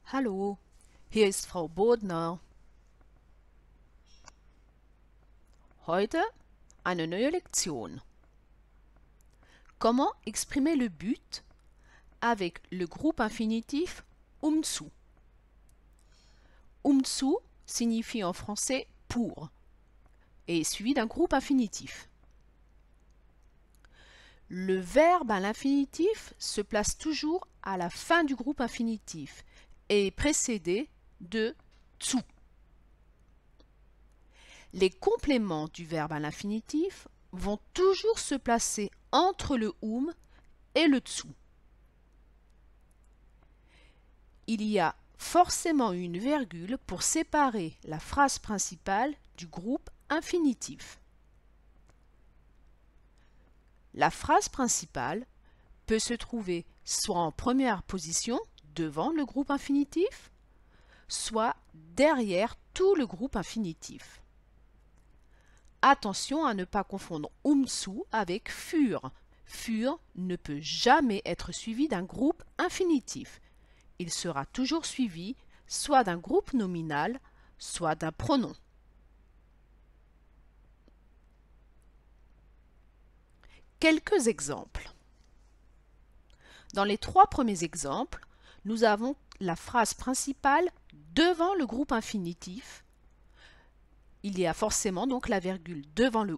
Hallo, hier ist Frau Bodner. Heute eine neue Lektion. Comment exprimer le but avec le groupe infinitif umzu? Umzu signifie en français pour et est suivi d'un groupe infinitif. Le verbe à l'infinitif se place toujours à la fin du groupe infinitif et est précédé de zu. Les compléments du verbe à l'infinitif vont toujours se placer entre le et le zu. Il y a forcément une virgule pour séparer la phrase principale du groupe infinitif. La phrase principale peut se trouver soit en première position devant le groupe infinitif, soit derrière tout le groupe infinitif. Attention à ne pas confondre umzu avec für. Für ne peut jamais être suivi d'un groupe infinitif. Il sera toujours suivi soit d'un groupe nominal, soit d'un pronom. Quelques exemples. Dans les trois premiers exemples, nous avons la phrase principale devant le groupe infinitif. Il y a forcément donc la virgule devant le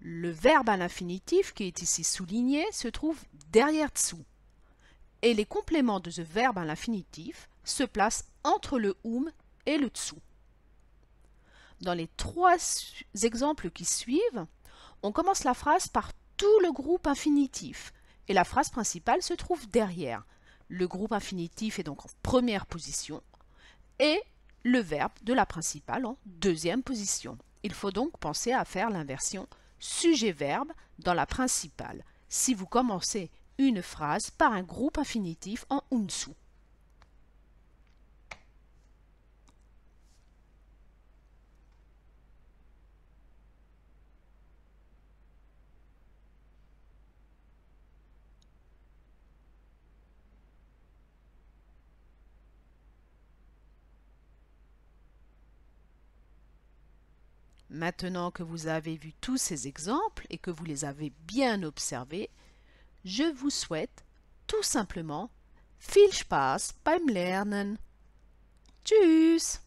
Le verbe à l'infinitif, qui est ici souligné, se trouve derrière zu. Et les compléments de ce verbe à l'infinitif se placent entre le et le zu. Dans les trois exemples qui suivent, on commence la phrase par tout le groupe infinitif et la phrase principale se trouve derrière. Le groupe infinitif est donc en première position et le verbe de la principale en deuxième position. Il faut donc penser à faire l'inversion sujet-verbe dans la principale si vous commencez une phrase par un groupe infinitif en umzu. Maintenant que vous avez vu tous ces exemples et que vous les avez bien observés, je vous souhaite tout simplement viel Spaß beim Lernen. Tschüss!